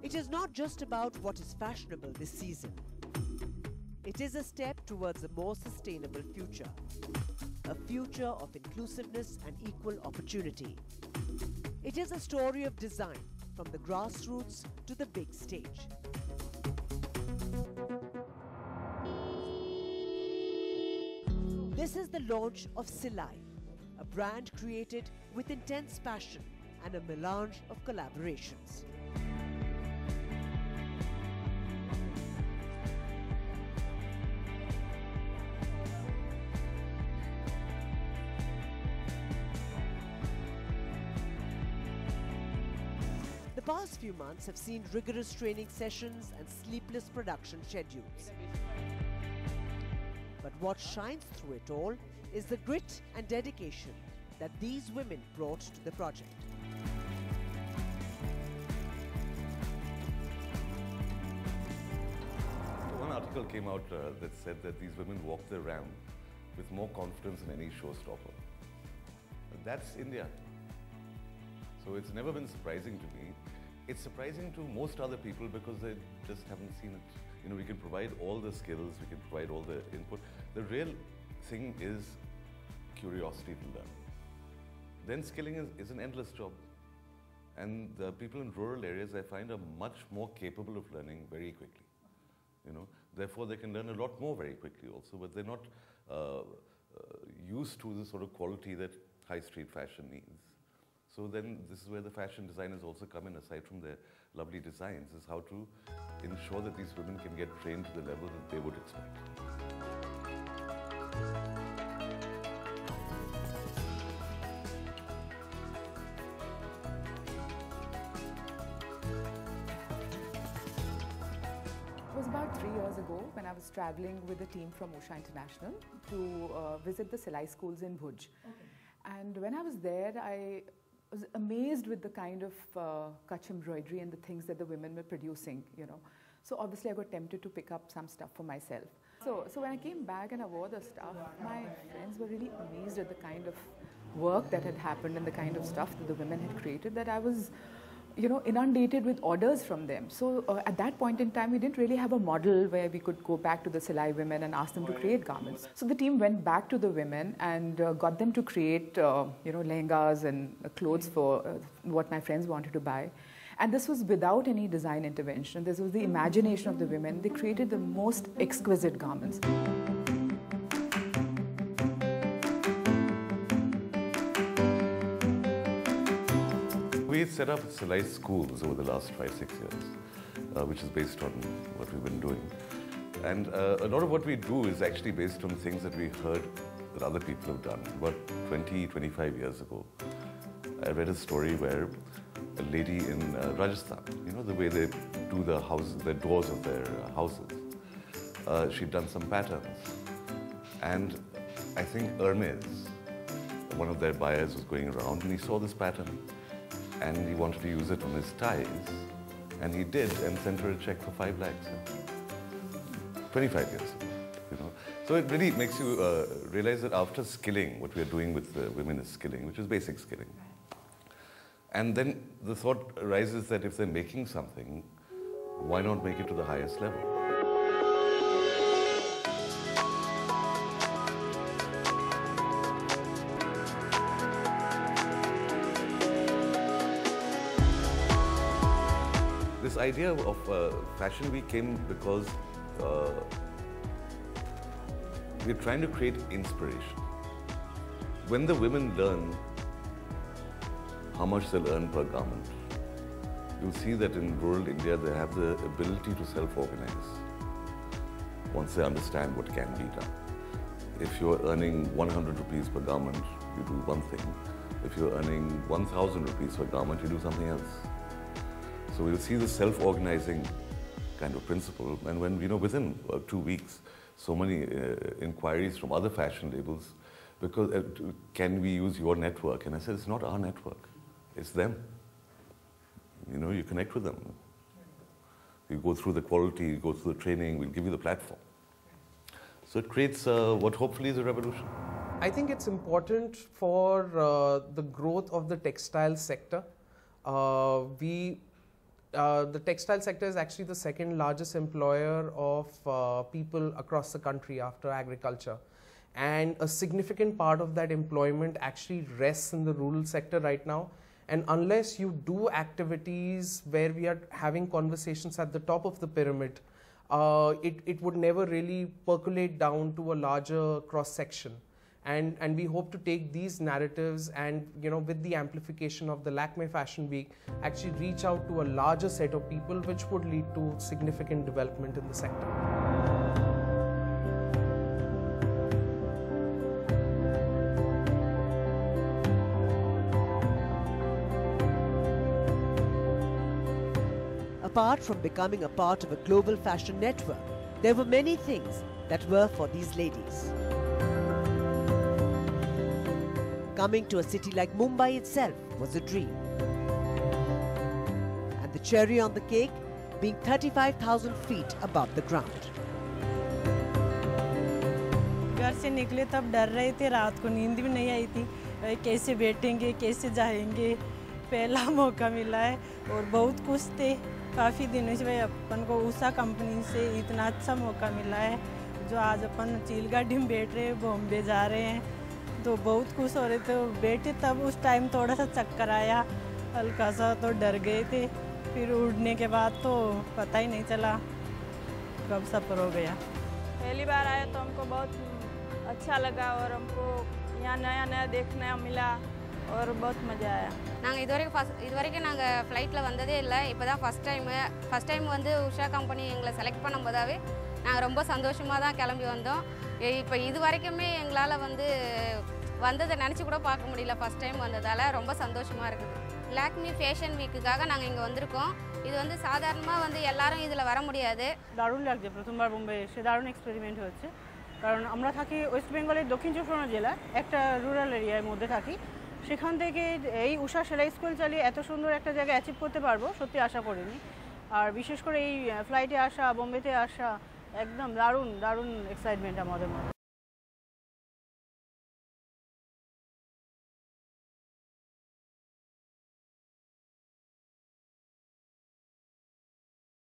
It is not just about what is fashionable this season. It is a step towards a more sustainable future. A future of inclusiveness and equal opportunity. It is a story of design from the grassroots to the big stage. This is the launch of Silai, a brand created with intense passion and a melange of collaborations. The past few months have seen rigorous training sessions and sleepless production schedules. But what shines through it all is the grit and dedication that these women brought to the project. One article came out that said that these women walk the ramp with more confidence than any showstopper. That's India. So it's never been surprising to me. It's surprising to most other people because they just haven't seen it. You know, we can provide all the skills, we can provide all the input. The real thing is curiosity to learn. Then skilling is an endless job. And the people in rural areas, I find, are much more capable of learning very quickly. You know, therefore they can learn a lot more very quickly also, but they're not used to the sort of quality that high street fashion needs. So then this is where the fashion designers also come in, aside from their lovely designs, is how to ensure that these women can get trained to the level that they would expect. It was about 3 years ago when I was traveling with a team from Usha International to visit the Silai schools in Bhuj. Okay. And when I was there, I was amazed with the kind of Kutch embroidery and the things that the women were producing, you know. So obviously I got tempted to pick up some stuff for myself. So when I came back and I wore the stuff, my friends were really amazed at the kind of work that had happened and the kind of stuff that the women had created, that I was, you know, inundated with orders from them. So at that point in time, we didn't really have a model where we could go back to the Silai women and ask them to create garments. So the team went back to the women and got them to create, you know, lehengas and clothes for what my friends wanted to buy. And this was without any design intervention. This was the imagination of the women. They created the most exquisite garments. We set up Silai schools over the last 5-6 years, which is based on what we've been doing. And a lot of what we do is actually based on things that we heard that other people have done. About 20-25 years ago, I read a story where a lady in Rajasthan, you know, the way they do the houses, the doors of their houses, she'd done some patterns. And I think Hermes, one of their buyers, was going around and he saw this pattern. And he wanted to use it on his ties, and he did, and sent her a check for 5 lakhs. 25 years ago, you know. So it really makes you realize that after skilling, what we are doing with women is skilling, which is basic skilling. And then the thought arises that if they're making something, why not make it to the highest level? This idea of Fashion Week came because we're trying to create inspiration. When the women learn how much they'll earn per garment, you'll see that in rural India they have the ability to self-organize once they understand what can be done. If you're earning 100 rupees per garment, you do one thing. If you're earning 1,000 rupees per garment, you do something else. So we'll see the self-organizing kind of principle, and when, you know, within 2 weeks, so many inquiries from other fashion labels, because can we use your network? And I said, it's not our network, it's them. You know, you connect with them. You go through the quality, you go through the training, we'll give you the platform. So it creates what hopefully is a revolution. I think it's important for the growth of the textile sector. the textile sector is actually the second largest employer of people across the country after agriculture. And a significant part of that employment actually rests in the rural sector right now. And unless you do activities where we are having conversations at the top of the pyramid, it would never really percolate down to a larger cross section. And we hope to take these narratives and, with the amplification of the Lakme Fashion Week, actually reach out to a larger set of people, which would lead to significant development in the sector. Apart from becoming a part of a global fashion network, there were many things that were for these ladies. Coming to a city like Mumbai itself was a dream. And the cherry on the cake being 35,000 feet above the ground. घर से निकले तब डर रहे थे, रात को नींद भी नहीं आई थी, कैसे बैठेंगे, कैसे जाएंगे। पहला मौका मिला है और बहुत खुश थे। काफ़ी दिनों से अपन को उषा कंपनी से इतना अच्छा मौका मिला है, जो आज अपन चीलगाड़ी में बैठ रहे हैं, बॉम्बे जा रहे हैं, तो बहुत खुश हो रहे थे। बैठे तब उस टाइम थोड़ा सा चक्कर आया, हल्का सा, तो डर गए थे। फिर उड़ने के बाद तो पता ही नहीं चला कब सफ़र हो गया। पहली बार आया तो हमको बहुत अच्छा लगा और हमको यहाँ नया नया देखने मिला और बहुत मज़ा आया। நாங்கள் இதுவரைக்கும் நாங்கள் ஃப்ளைட்டில் வந்ததே இல்லை, இப்போ தான் ஃபஸ்ட் டைம் வந்து உஷா கம்பெனி எங்களை செலக்ட் பண்ணும்போதாவே நாங்கள் ரொம்ப சந்தோஷமாக தான் கிளம்பி வந்தோம். இப்போ இது வரைக்குமே எங்களால் வந்ததை நினச்சி கூட பார்க்க முடியல, ஃபஸ்ட் டைம் வந்ததால் ரொம்ப சந்தோஷமாக இருக்குது. லாக்மி ஃபேஷன் வீக்குக்காக நாங்கள் இங்கே வந்திருக்கோம். இது சாதாரணமாக எல்லாரும் இதில் வர முடியாது। দারুণ লাগছে, প্রথমবার বোম্বে এসে দারুণ এক্সপেরিমেন্ট হচ্ছে। কারণ আমরা থাকি ওয়েস্ট বেঙ্গলের দক্ষিণ চব্বিশ পরগনা জেলায়, একটা রুরাল এরিয়ার মধ্যে থাকি। সেখান থেকে এই উষা সেলাই স্কুল চালিয়ে এত সুন্দর একটা জায়গা অ্যাচিভ করতে পারবো সত্যি আশা করিনি। আর বিশেষ করে এই ফ্লাইটে আসা, বোম্বেতে আসা, একদম দারুণ দারুণ এক্সাইটমেন্ট আমাদের মধ্যে।